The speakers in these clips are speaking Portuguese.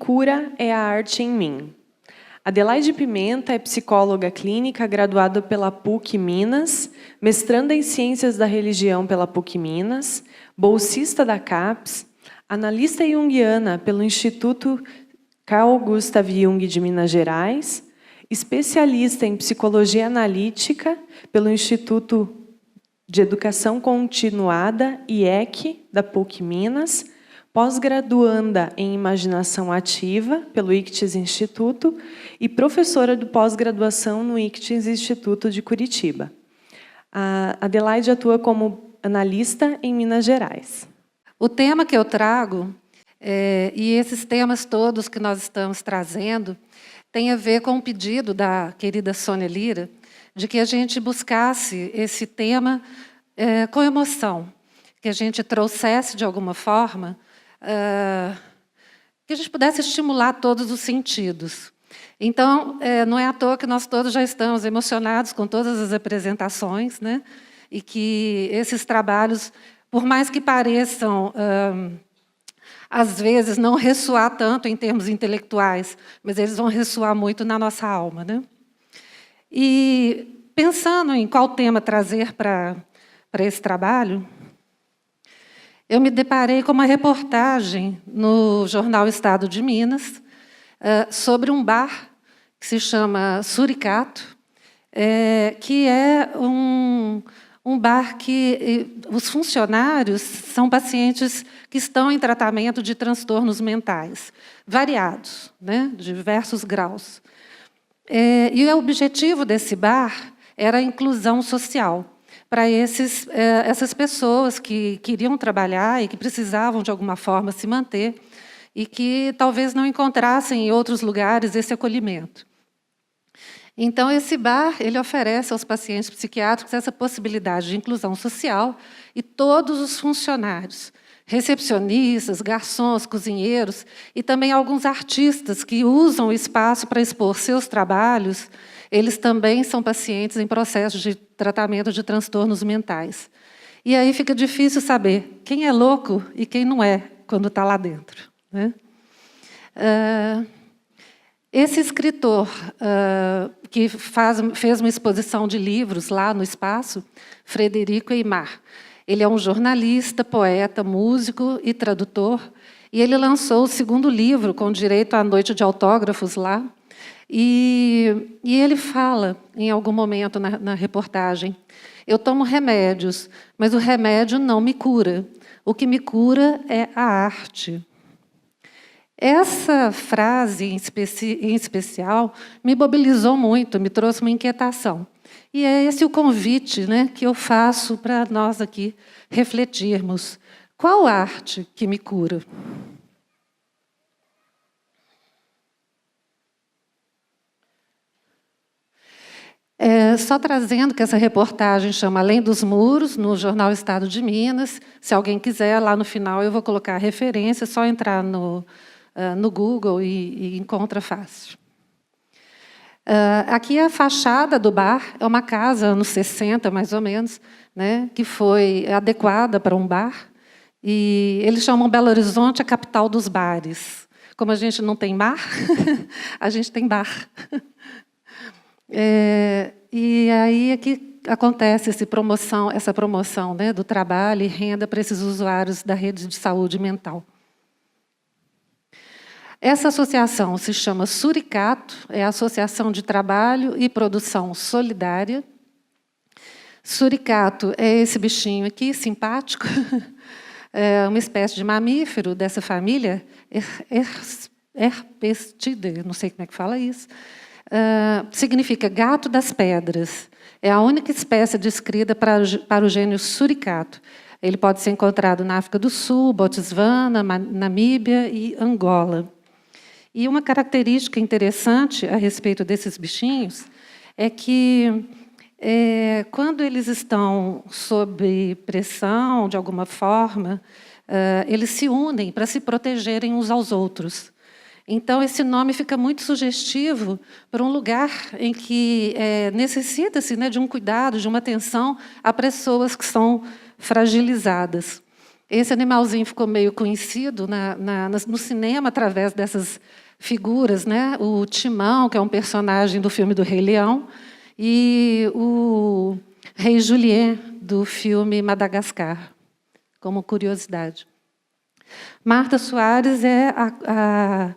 cura é a arte em mim. Adelaide Pimenta é psicóloga clínica, graduada pela PUC Minas, mestranda em Ciências da Religião pela PUC Minas, bolsista da CAPES, analista junguiana pelo Instituto Carl Gustav Jung de Minas Gerais, especialista em Psicologia Analítica pelo Instituto de Educação Continuada, IEC, da PUC Minas, pós-graduanda em Imaginação Ativa pelo ICTIS Instituto e professora de pós-graduação no ICTIS Instituto de Curitiba. A Adelaide atua como analista em Minas Gerais. O tema que eu trago, e esses temas todos que nós estamos trazendo, tem a ver com o pedido da querida Sônia Lira, de que a gente buscasse esse tema com emoção, que a gente trouxesse, de alguma forma, que a gente pudesse estimular todos os sentidos. Então, não é à toa que nós todos já estamos emocionados com todas as apresentações, né? E que esses trabalhos, por mais que pareçam, às vezes, não ressoar tanto em termos intelectuais, mas eles vão ressoar muito na nossa alma, né? E, pensando em qual tema trazer para esse trabalho, eu me deparei com uma reportagem no jornal Estado de Minas sobre um bar que se chama Suricato, que é um bar que os funcionários são pacientes que estão em tratamento de transtornos mentais, variados, né, de diversos graus. E o objetivo desse bar era a inclusão social para essas pessoas que queriam trabalhar e que precisavam, de alguma forma, se manter e que talvez não encontrassem em outros lugares esse acolhimento. Então, esse bar ele oferece aos pacientes psiquiátricos essa possibilidade de inclusão social e todos os funcionários, recepcionistas, garçons, cozinheiros e também alguns artistas que usam o espaço para expor seus trabalhos, eles também são pacientes em processo de tratamento de transtornos mentais. E aí fica difícil saber quem é louco e quem não é, quando está lá dentro, né? Esse escritor que fez uma exposição de livros lá no espaço, Frederico Eymar, ele é um jornalista, poeta, músico e tradutor, e ele lançou o segundo livro, com direito à noite de autógrafos lá, e ele fala, em algum momento na reportagem, eu tomo remédios, mas o remédio não me cura. O que me cura é a arte. Essa frase, em especial, me mobilizou muito, me trouxe uma inquietação. E é esse o convite, né, que eu faço para nós aqui refletirmos. Qual arte que me cura? Só trazendo que essa reportagem chama Além dos Muros, no jornal Estado de Minas. Se alguém quiser, lá no final eu vou colocar a referência, é só entrar no Google e encontra fácil. Aqui a fachada do bar é uma casa, anos 60, mais ou menos, né, que foi adequada para um bar. E eles chamam Belo Horizonte a capital dos bares. Como a gente não tem mar, a gente tem bar. E aí é que acontece essa promoção, né, do trabalho e renda para esses usuários da rede de saúde mental. Essa associação se chama Suricato, é a Associação de Trabalho e Produção Solidária. Suricato é esse bichinho aqui, simpático, é uma espécie de mamífero dessa família, Herpestidae, não sei como é que fala isso. Significa gato das pedras. É a única espécie descrita para o gênero Suricato. Ele pode ser encontrado na África do Sul, Botswana, Namíbia e Angola. E uma característica interessante a respeito desses bichinhos é que, quando eles estão sob pressão, de alguma forma, eles se unem para se protegerem uns aos outros. Então, esse nome fica muito sugestivo para um lugar em que necessita-se, né, de um cuidado, de uma atenção a pessoas que são fragilizadas. Esse animalzinho ficou meio conhecido no cinema através dessas figuras, né? O Timão, que é um personagem do filme do Rei Leão, e o Rei Julien, do filme Madagascar, como curiosidade. Marta Soares é a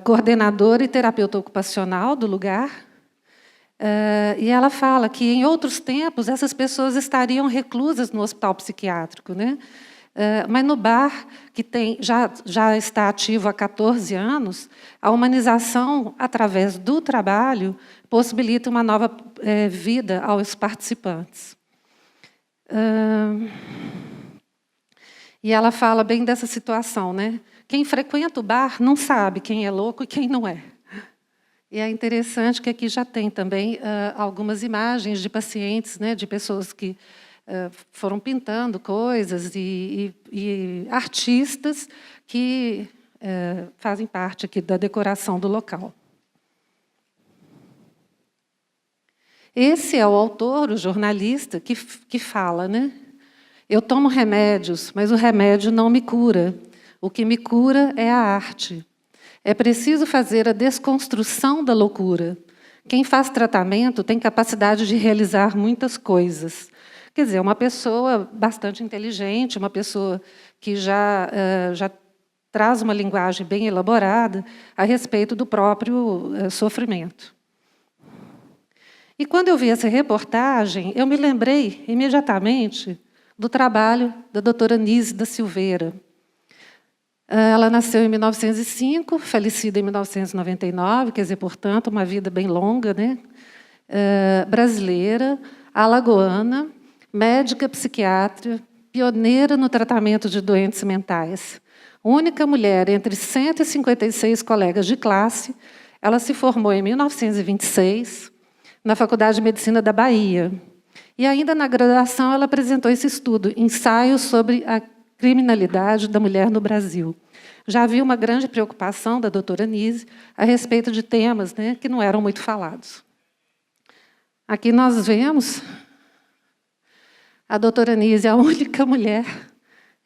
coordenadora e terapeuta ocupacional do lugar, e ela fala que, em outros tempos, essas pessoas estariam reclusas no hospital psiquiátrico, né? Mas no bar, que já está ativo há 14 anos, a humanização, através do trabalho, possibilita uma nova vida aos participantes. E ela fala bem dessa situação, né? Quem frequenta o bar não sabe quem é louco e quem não é. E é interessante que aqui já tem também algumas imagens de pacientes, né, de pessoas que foram pintando coisas e artistas que fazem parte aqui da decoração do local. Esse é o autor, o jornalista, que fala, né? Eu tomo remédios, mas o remédio não me cura. O que me cura é a arte. É preciso fazer a desconstrução da loucura. Quem faz tratamento tem capacidade de realizar muitas coisas. Quer dizer, uma pessoa bastante inteligente, uma pessoa que já traz uma linguagem bem elaborada a respeito do próprio sofrimento. E quando eu vi essa reportagem, eu me lembrei imediatamente do trabalho da doutora Nise da Silveira. Ela nasceu em 1905, falecida em 1999, quer dizer, portanto, uma vida bem longa, né? Brasileira, alagoana, médica psiquiatra, pioneira no tratamento de doentes mentais. Única mulher entre 156 colegas de classe, ela se formou em 1926 na Faculdade de Medicina da Bahia. E ainda na graduação ela apresentou esse estudo, Ensaios sobre a criminalidade da mulher no Brasil. Já havia uma grande preocupação da doutora Nise a respeito de temas, né, que não eram muito falados. Aqui nós vemos a doutora Nise, a única mulher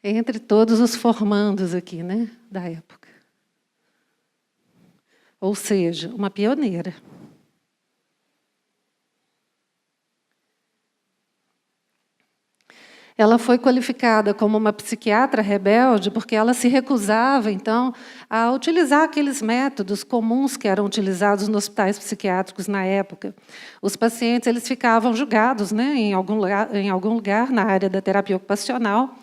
entre todos os formandos aqui, né, da época. Ou seja, uma pioneira. Ela foi qualificada como uma psiquiatra rebelde porque ela se recusava, então, a utilizar aqueles métodos comuns que eram utilizados nos hospitais psiquiátricos na época. Os pacientes eles ficavam julgados, né, em algum lugar na área da terapia ocupacional,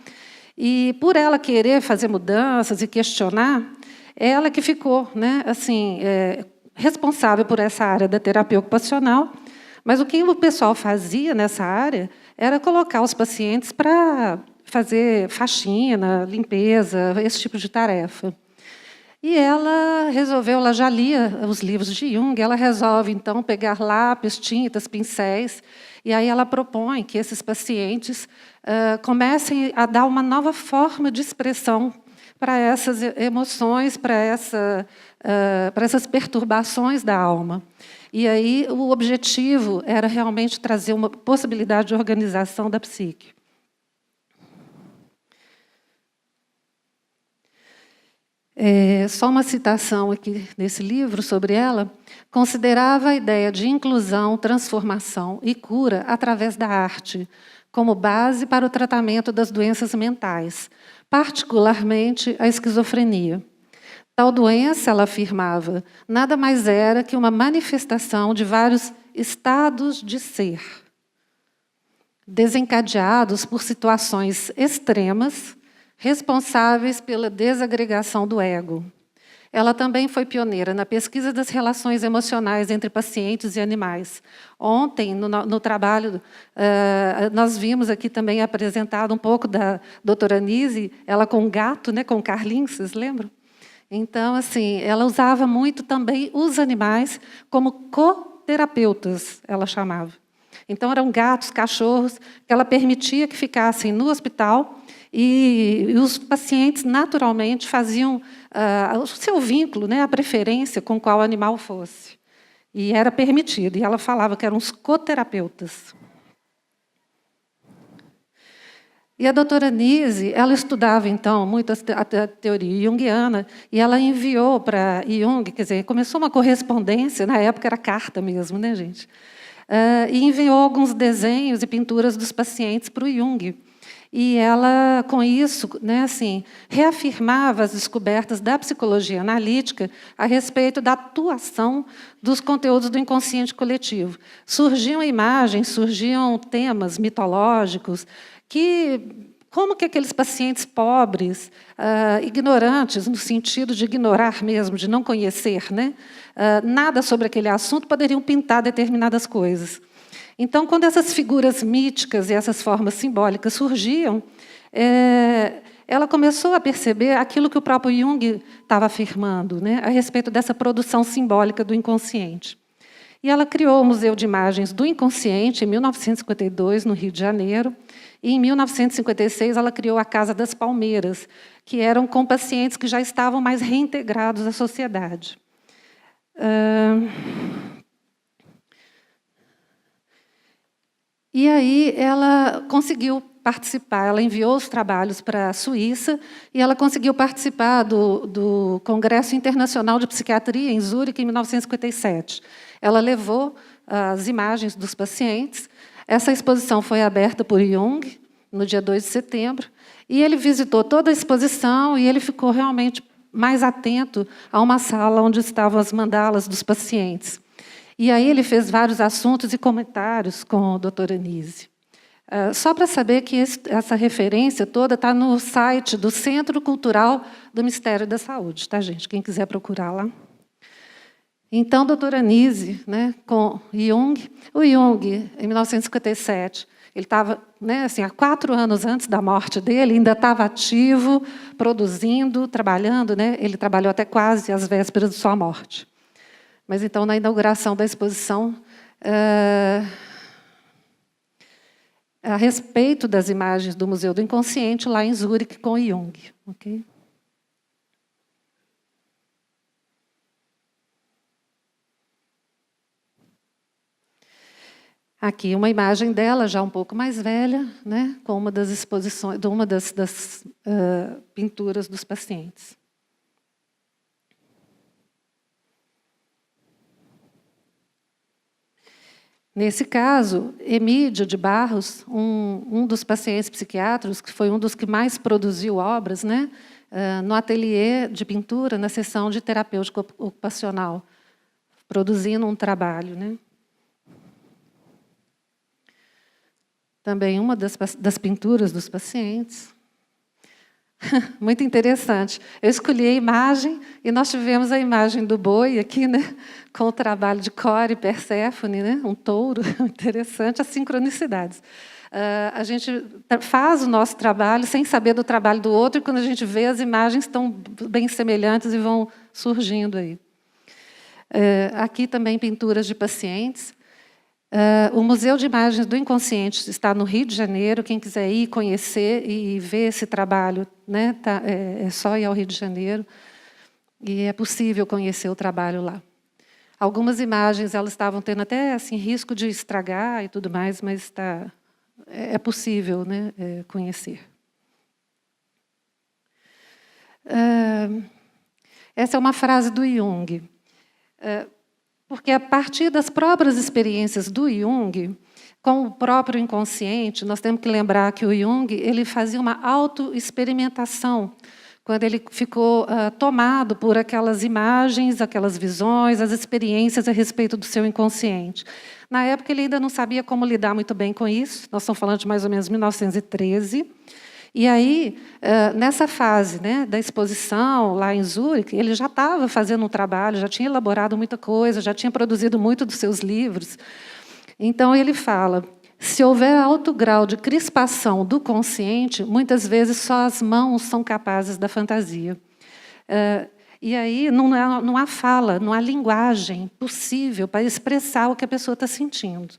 e por ela querer fazer mudanças e questionar, ela que ficou, né, assim, responsável por essa área da terapia ocupacional. Mas o que o pessoal fazia nessa área era colocar os pacientes para fazer faxina, limpeza, esse tipo de tarefa. E ela resolveu, ela já lia os livros de Jung, ela resolve, então, pegar lápis, tintas, pincéis, e aí ela propõe que esses pacientes comecem a dar uma nova forma de expressão para essas emoções, para essas perturbações da alma. E aí o objetivo era realmente trazer uma possibilidade de organização da psique. Só uma citação aqui nesse livro sobre ela. Considerava a ideia de inclusão, transformação e cura através da arte como base para o tratamento das doenças mentais, particularmente a esquizofrenia. Tal doença, ela afirmava, nada mais era que uma manifestação de vários estados de ser, desencadeados por situações extremas, responsáveis pela desagregação do ego. Ela também foi pioneira na pesquisa das relações emocionais entre pacientes e animais. Ontem, no trabalho, nós vimos aqui também apresentado um pouco da doutora Nise, ela com o gato, né, com o Carlinhos, vocês lembram? Então, assim, ela usava muito também os animais como coterapeutas, ela chamava. Então, eram gatos, cachorros, que ela permitia que ficassem no hospital e os pacientes, naturalmente, faziam o seu vínculo, né, a preferência com qual animal fosse. E era permitido. E ela falava que eram os coterapeutas. E a doutora Nise, ela estudava, então, muito a teoria junguiana, e ela enviou para Jung, quer dizer, começou uma correspondência, na época era carta mesmo, né, gente? E enviou alguns desenhos e pinturas dos pacientes para o Jung. E ela, com isso, né, assim, reafirmava as descobertas da psicologia analítica a respeito da atuação dos conteúdos do inconsciente coletivo. Surgiam imagens, surgiam temas mitológicos, como que aqueles pacientes pobres, ignorantes, no sentido de ignorar mesmo, de não conhecer, né, nada sobre aquele assunto, poderiam pintar determinadas coisas. Então, quando essas figuras míticas e essas formas simbólicas surgiam, ela começou a perceber aquilo que o próprio Jung estava afirmando, né, a respeito dessa produção simbólica do inconsciente. E ela criou o Museu de Imagens do Inconsciente, em 1952, no Rio de Janeiro. E, em 1956, ela criou a Casa das Palmeiras, que eram com pacientes que já estavam mais reintegrados à sociedade. E aí ela conseguiu participar, ela enviou os trabalhos para a Suíça e ela conseguiu participar do Congresso Internacional de Psiquiatria em Zurique, em 1957. Ela levou as imagens dos pacientes. Essa exposição foi aberta por Jung, no dia 2 de setembro, e ele visitou toda a exposição e ele ficou realmente mais atento a uma sala onde estavam as mandalas dos pacientes. E aí ele fez vários assuntos e comentários com a doutora Nise. Só para saber que essa referência toda está no site do Centro Cultural do Ministério da Saúde, tá, gente? Quem quiser procurar lá. Então, doutora Nise, né, com Jung, o Jung, em 1957, ele estava, né, assim, há 4 anos antes da morte dele, ainda estava ativo, produzindo, trabalhando, né? Ele trabalhou até quase às vésperas de sua morte. Mas, então, na inauguração da exposição, a respeito das imagens do Museu do Inconsciente, lá em Zurique, com Jung. Okay? Aqui uma imagem dela, já um pouco mais velha, né, com uma das exposições, de uma das pinturas dos pacientes. Nesse caso, Emídio de Barros, um dos pacientes psiquiátricos, que foi um dos que mais produziu obras, né, no ateliê de pintura, na seção de terapêutica ocupacional, produzindo um trabalho. Né. Também uma das pinturas dos pacientes. Muito interessante. Eu escolhi a imagem e nós tivemos a imagem do boi aqui, né, com o trabalho de Core e Perséfone, né, um touro. Interessante, as sincronicidades. A gente faz o nosso trabalho sem saber do trabalho do outro, e quando a gente vê, as imagens estão bem semelhantes e vão surgindo aí. Aqui também pinturas de pacientes. O Museu de Imagens do Inconsciente está no Rio de Janeiro. Quem quiser ir conhecer e ver esse trabalho, né, é só ir ao Rio de Janeiro. E é possível conhecer o trabalho lá. Algumas imagens elas estavam tendo até assim, risco de estragar e tudo mais, mas é possível, né, conhecer. Essa é uma frase do Jung. Porque, a partir das próprias experiências do Jung, com o próprio inconsciente, nós temos que lembrar que o Jung ele fazia uma autoexperimentação, quando ele ficou tomado por aquelas imagens, aquelas visões, as experiências a respeito do seu inconsciente. Na época, ele ainda não sabia como lidar muito bem com isso, nós estamos falando de mais ou menos 1913, e aí, nessa fase, né, da exposição, lá em Zurique, ele já estava fazendo um trabalho, já tinha elaborado muita coisa, já tinha produzido muito dos seus livros. Então, ele fala, se houver alto grau de crispação do consciente, muitas vezes só as mãos são capazes da fantasia. E aí não há fala, não há linguagem possível para expressar o que a pessoa está sentindo.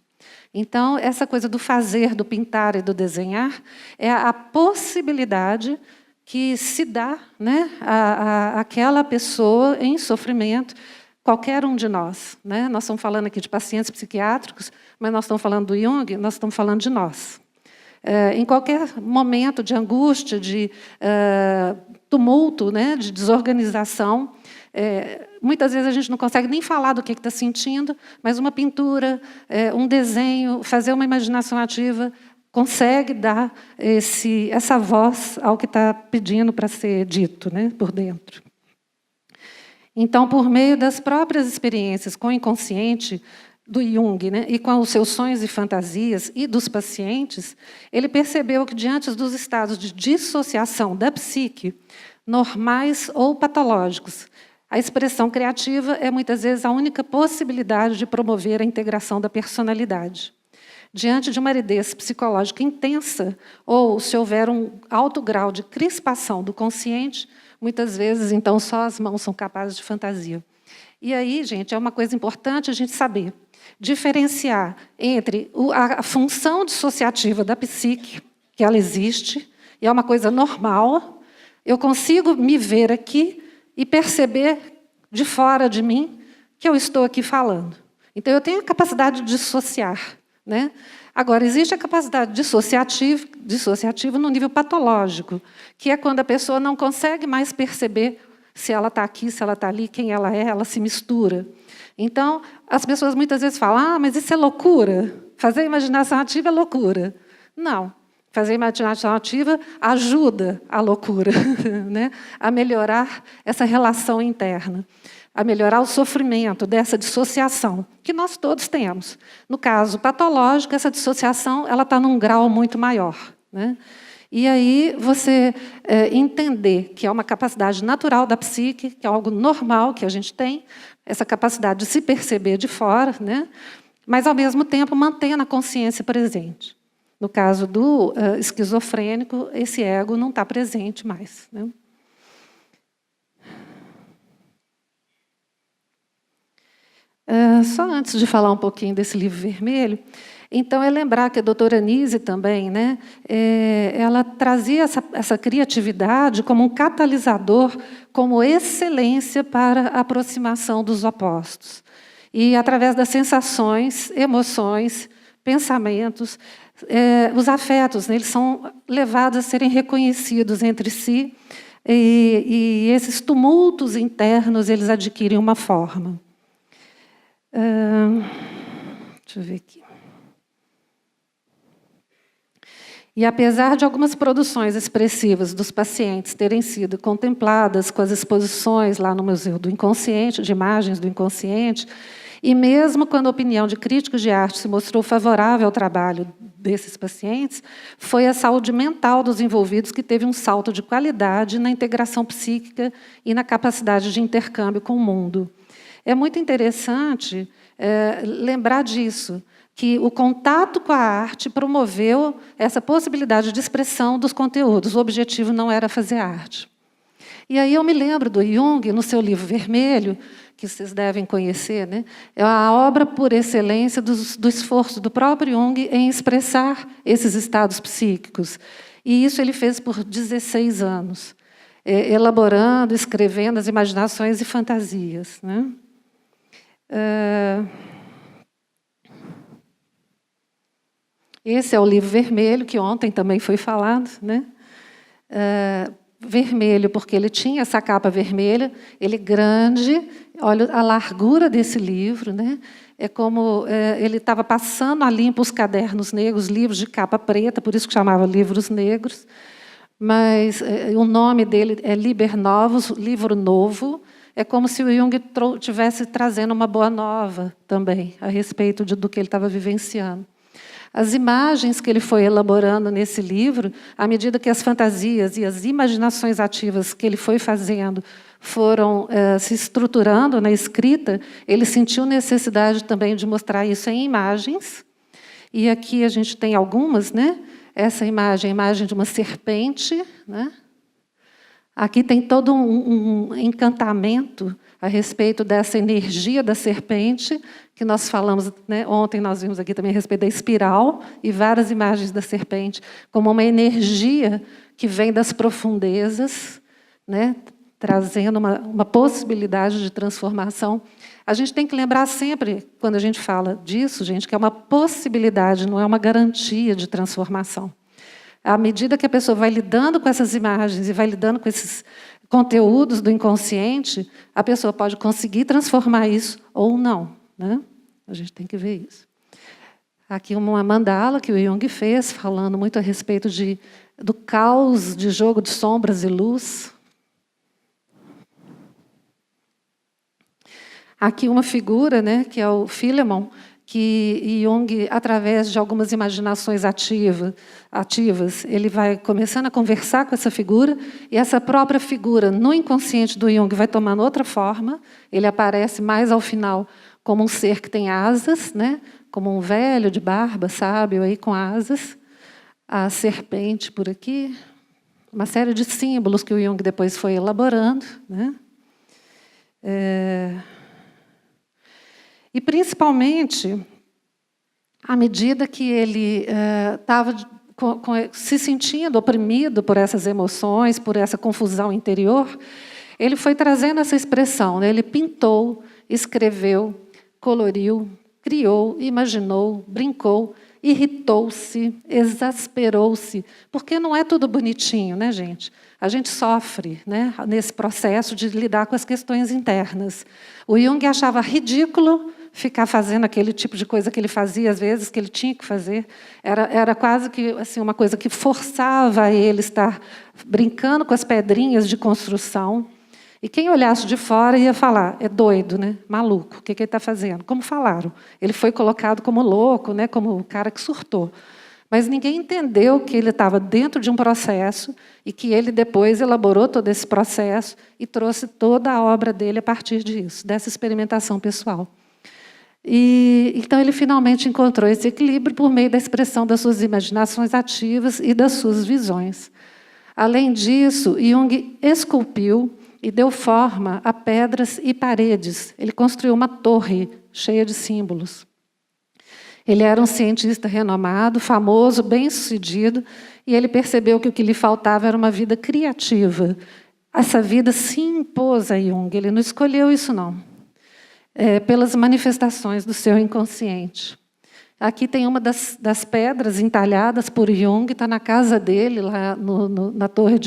Então, essa coisa do fazer, do pintar e do desenhar é a possibilidade que se dá, né, àquela pessoa em sofrimento, qualquer um de nós. Né? Nós estamos falando aqui de pacientes psiquiátricos, mas nós estamos falando do Jung, nós estamos falando de nós. em qualquer momento de angústia, de tumulto, né, de desorganização. Muitas vezes a gente não consegue nem falar do que está sentindo, mas uma pintura, um desenho, fazer uma imaginação ativa consegue dar essa voz ao que está pedindo para ser dito, né, por dentro. Então, por meio das próprias experiências com o inconsciente do Jung, né, e com os seus sonhos e fantasias e dos pacientes, ele percebeu que, diante dos estados de dissociação da psique, normais ou patológicos, a expressão criativa é, muitas vezes, a única possibilidade de promover a integração da personalidade. Diante de uma aridez psicológica intensa, ou se houver um alto grau de crispação do consciente, muitas vezes, então, só as mãos são capazes de fantasia. E aí, gente, é uma coisa importante a gente saber diferenciar entre a função dissociativa da psique, que ela existe, e é uma coisa normal. Eu consigo me ver aqui e perceber de fora de mim que eu estou aqui falando. Então, eu tenho a capacidade de dissociar, né? Agora, existe a capacidade dissociativa no nível patológico, que é quando a pessoa não consegue mais perceber se ela está aqui, se ela está ali, quem ela se mistura. Então, as pessoas muitas vezes falam, mas isso é loucura, fazer imaginação ativa é loucura. Não, fazer imaginação ativa ajuda a loucura, né? A melhorar essa relação interna, a melhorar o sofrimento dessa dissociação, que nós todos temos. No caso patológico, essa dissociação está num grau muito maior, né? E aí você entender que é uma capacidade natural da psique, que é algo normal que a gente tem, essa capacidade de se perceber de fora, né? Mas, ao mesmo tempo, mantendo a consciência presente. No caso do esquizofrênico, esse ego não está presente mais, né? Só antes de falar um pouquinho desse livro vermelho, então é lembrar que a doutora Anise também, né, ela trazia essa criatividade como um catalisador, como excelência para a aproximação dos opostos. E, através das sensações, emoções, pensamentos, os afetos, né, eles são levados a serem reconhecidos entre si, e esses tumultos internos eles adquirem uma forma. Deixa eu ver aqui. E, apesar de algumas produções expressivas dos pacientes terem sido contempladas com as exposições lá no Museu do Inconsciente, de imagens do inconsciente, e mesmo quando a opinião de críticos de arte se mostrou favorável ao trabalho desses pacientes, foi a saúde mental dos envolvidos que teve um salto de qualidade na integração psíquica e na capacidade de intercâmbio com o mundo. É muito interessante lembrar disso, que o contato com a arte promoveu essa possibilidade de expressão dos conteúdos. O objetivo não era fazer arte. E aí eu me lembro do Jung, no seu livro Vermelho, que vocês devem conhecer, né? É a obra por excelência do esforço do próprio Jung em expressar esses estados psíquicos. E isso ele fez por 16 anos, elaborando, escrevendo as imaginações e fantasias, né? Esse é o livro Vermelho, que ontem também foi falado, né? Vermelho, porque ele tinha essa capa vermelha, ele grande, olha a largura desse livro, né? É como ele estava passando a limpo os cadernos negros, livros de capa preta, por isso que chamava Livros Negros, mas o nome dele é Liber Novus, livro novo. É como se o Jung estivesse trazendo uma boa nova também, a respeito do que ele estava vivenciando. As imagens que ele foi elaborando nesse livro, à medida que as fantasias e as imaginações ativas que ele foi fazendo foram se estruturando na escrita, ele sentiu necessidade também de mostrar isso em imagens. E aqui a gente tem algumas, né? Essa imagem, a imagem de uma serpente, né? Aqui tem todo um encantamento a respeito dessa energia da serpente, que nós falamos, né, ontem nós vimos aqui também a respeito da espiral, e várias imagens da serpente, como uma energia que vem das profundezas, né, trazendo uma possibilidade de transformação. A gente tem que lembrar sempre, quando a gente fala disso, gente, que é uma possibilidade, não é uma garantia de transformação. À medida que a pessoa vai lidando com essas imagens e vai lidando com esses conteúdos do inconsciente, a pessoa pode conseguir transformar isso ou não, né? A gente tem que ver isso. Aqui uma mandala que o Jung fez, falando muito a respeito do caos de jogo de sombras e luz. Aqui uma figura, né, que é o Philemon, que Jung, através de algumas imaginações ativas, ele vai começando a conversar com essa figura, e essa própria figura, no inconsciente do Jung, vai tomando outra forma. Ele aparece mais ao final como um ser que tem asas, né? Como um velho de barba, sábio, aí, com asas. A serpente por aqui. Uma série de símbolos que o Jung depois foi elaborando, né? E, principalmente, à medida que ele estava se sentindo oprimido por essas emoções, por essa confusão interior, ele foi trazendo essa expressão, né? Ele pintou, escreveu, coloriu, criou, imaginou, brincou, irritou-se, exasperou-se, porque não é tudo bonitinho, né, gente? A gente sofre, né, nesse processo de lidar com as questões internas. O Jung achava ridículo ficar fazendo aquele tipo de coisa que ele fazia, às vezes, que ele tinha que fazer. Era quase que assim, uma coisa que forçava ele estar brincando com as pedrinhas de construção. E quem olhasse de fora ia falar, é doido, né? Maluco, o que ele está fazendo? Como falaram? Ele foi colocado como louco, né? Como o cara que surtou. Mas ninguém entendeu que ele estava dentro de um processo e que ele depois elaborou todo esse processo e trouxe toda a obra dele a partir disso, dessa experimentação pessoal. E então ele finalmente encontrou esse equilíbrio por meio da expressão das suas imaginações ativas e das suas visões. Além disso, Jung esculpiu e deu forma a pedras e paredes. Ele construiu uma torre cheia de símbolos. Ele era um cientista renomado, famoso, bem-sucedido, e ele percebeu que o que lhe faltava era uma vida criativa. Essa vida se impôs a Jung, ele não escolheu isso, não. Pelas manifestações do seu inconsciente. Aqui tem uma das pedras entalhadas por Jung, está na casa dele, lá na torre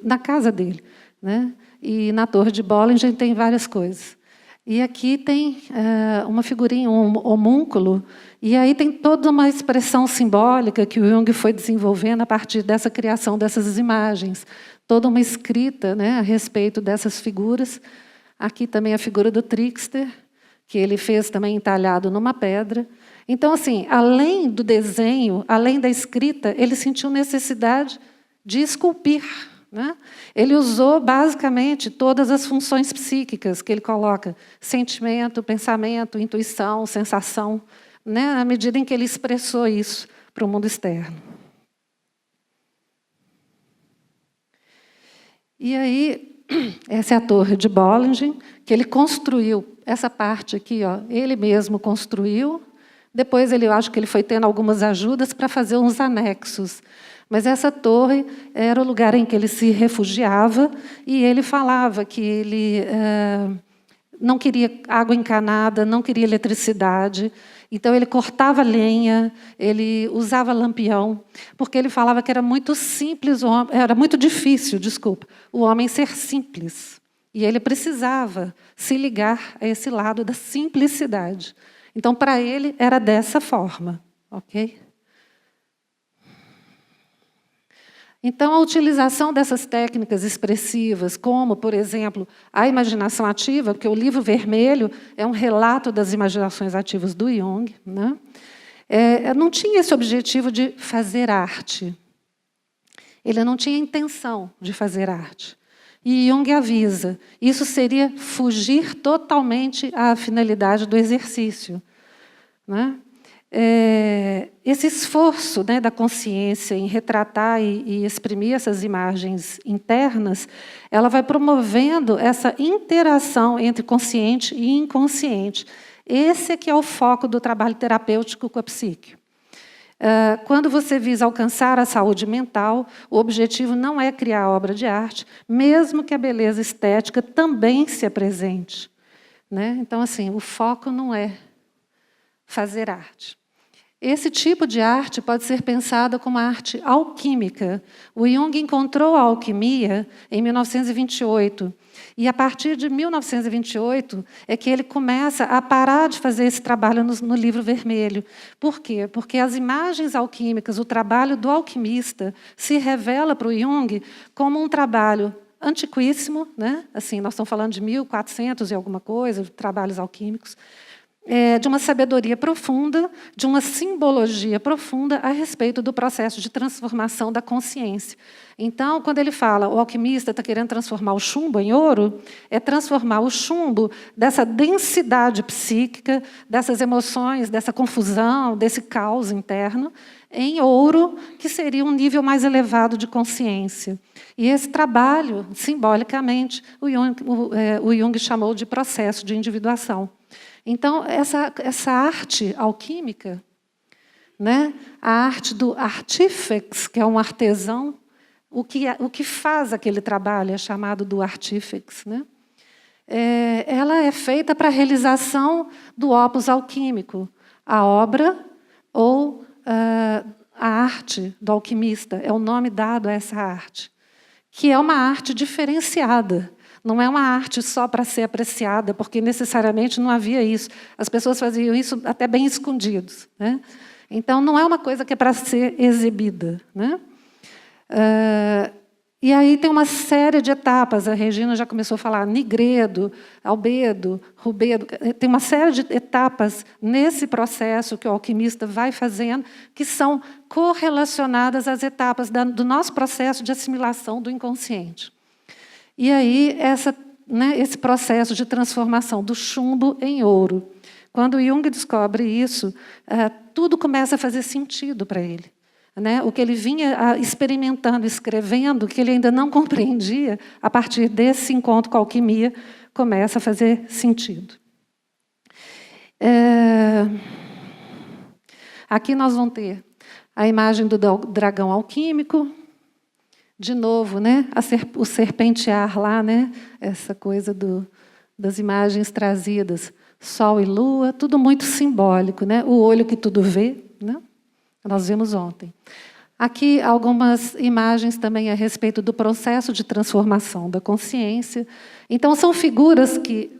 na casa dele. Né? E na torre de Bollingen tem várias coisas. E aqui tem uma figurinha, um homúnculo, e aí tem toda uma expressão simbólica que o Jung foi desenvolvendo a partir dessa criação dessas imagens. Toda uma escrita, né, a respeito dessas figuras. Aqui também a figura do trickster, que ele fez também entalhado numa pedra. Então, assim, além do desenho, além da escrita, ele sentiu necessidade de esculpir. Né? Ele usou, basicamente, todas as funções psíquicas que ele coloca. Sentimento, pensamento, intuição, sensação, né? À medida em que ele expressou isso para o mundo externo. E aí, essa é a torre de Bollingen, que ele construiu. Essa parte aqui, ó, ele mesmo construiu. Depois, eu acho que ele foi tendo algumas ajudas para fazer uns anexos. Mas essa torre era o lugar em que ele se refugiava, e ele falava que ele não queria água encanada, não queria eletricidade, então ele cortava lenha, ele usava lampião, porque ele falava que era muito simples, era muito difícil, o homem ser simples. E ele precisava se ligar a esse lado da simplicidade. Então, para ele, era dessa forma, ok? Então, a utilização dessas técnicas expressivas, como, por exemplo, a imaginação ativa, porque o livro vermelho é um relato das imaginações ativas do Jung, né? Não tinha esse objetivo de fazer arte. Ele não tinha intenção de fazer arte. E Jung avisa, isso seria fugir totalmente à finalidade do exercício. Né? Esse esforço, né, da consciência em retratar e exprimir essas imagens internas, ela vai promovendo essa interação entre consciente e inconsciente. Esse é que é o foco do trabalho terapêutico com a psique. Quando você visa alcançar a saúde mental, o objetivo não é criar obra de arte, mesmo que a beleza estética também se apresente. Né? Então, assim, o foco não é fazer arte. Esse tipo de arte pode ser pensada como arte alquímica. O Jung encontrou a alquimia em 1928. E, a partir de 1928, é que ele começa a parar de fazer esse trabalho no Livro Vermelho. Por quê? Porque as imagens alquímicas, o trabalho do alquimista, se revela para o Jung como um trabalho antiquíssimo, né? Assim, nós estamos falando de 1400 e alguma coisa, trabalhos alquímicos, de uma sabedoria profunda, de uma simbologia profunda a respeito do processo de transformação da consciência. Então, quando ele fala, o alquimista está querendo transformar o chumbo em ouro, é transformar o chumbo dessa densidade psíquica, dessas emoções, dessa confusão, desse caos interno, em ouro, que seria um nível mais elevado de consciência. E esse trabalho, simbolicamente, o Jung chamou de processo de individuação. Então, essa arte alquímica, né, a arte do artífex, que é um artesão, o que faz aquele trabalho é chamado do artífex, né? Ela é feita para a realização do opus alquímico, a obra ou a arte do alquimista, é o nome dado a essa arte, que é uma arte diferenciada. Não é uma arte só para ser apreciada, porque necessariamente não havia isso. As pessoas faziam isso até bem escondidos, né? Então, não é uma coisa que é para ser exibida, né? E aí tem uma série de etapas. A Regina já começou a falar nigredo, albedo, rubedo. Tem uma série de etapas nesse processo que o alquimista vai fazendo, que são correlacionadas às etapas do nosso processo de assimilação do inconsciente. E aí, esse processo de transformação do chumbo em ouro. Quando o Jung descobre isso, tudo começa a fazer sentido para ele. Né? O que ele vinha experimentando, escrevendo, que ele ainda não compreendia, a partir desse encontro com a alquimia, começa a fazer sentido. Aqui nós vamos ter a imagem do dragão alquímico. De novo, né? O serpentear lá, né? Essa coisa das imagens trazidas, sol e lua, tudo muito simbólico, né? O olho que tudo vê, né? Nós vimos ontem. Aqui algumas imagens também a respeito do processo de transformação da consciência. Então, são figuras que,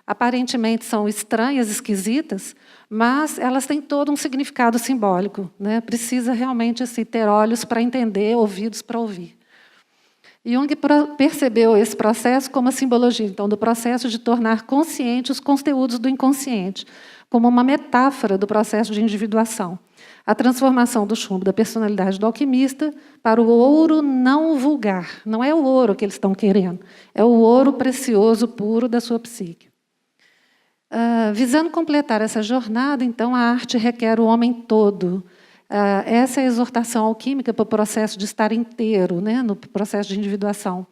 aparentemente são estranhas, esquisitas, mas elas têm todo um significado simbólico, né? Precisa realmente assim, ter olhos para entender, ouvidos para ouvir. Jung percebeu esse processo como a simbologia, então, do processo de tornar consciente os conteúdos do inconsciente, como uma metáfora do processo de individuação. A transformação do chumbo da personalidade do alquimista para o ouro não vulgar. Não é o ouro que eles estão querendo, é o ouro precioso, puro da sua psique. Visando completar essa jornada, então, a arte requer o homem todo. Essa é a exortação alquímica para o processo de estar inteiro, né, no processo de individuação.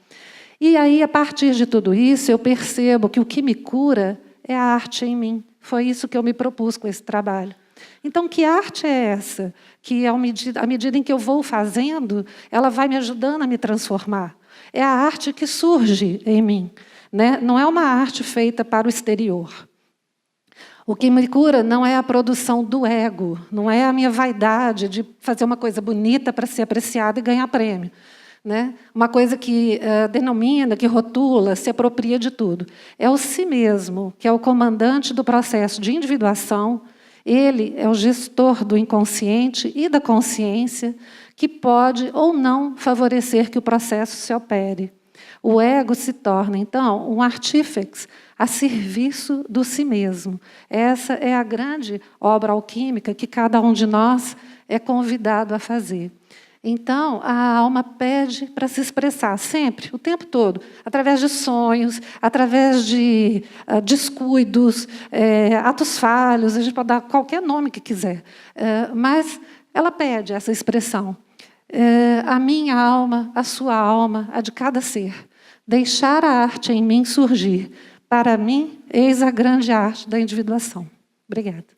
E aí, a partir de tudo isso, eu percebo que o que me cura é a arte em mim. Foi isso que eu me propus com esse trabalho. Então, que arte é essa? Que, à medida em que eu vou fazendo, ela vai me ajudando a me transformar. É a arte que surge em mim, né? Não é uma arte feita para o exterior. O que me cura não é a produção do ego, não é a minha vaidade de fazer uma coisa bonita para ser apreciada e ganhar prêmio. Né? Uma coisa que denomina, que rotula, se apropria de tudo. É o si mesmo, que é o comandante do processo de individuação. Ele é o gestor do inconsciente e da consciência, que pode ou não favorecer que o processo se opere. O ego se torna, então, um artífex a serviço do si mesmo. Essa é a grande obra alquímica que cada um de nós é convidado a fazer. Então, a alma pede para se expressar sempre, o tempo todo, através de sonhos, através de descuidos, atos falhos, a gente pode dar qualquer nome que quiser, mas ela pede essa expressão. A minha alma, a sua alma, a de cada ser. Deixar a arte em mim surgir. Para mim, eis a grande arte da individuação. Obrigada.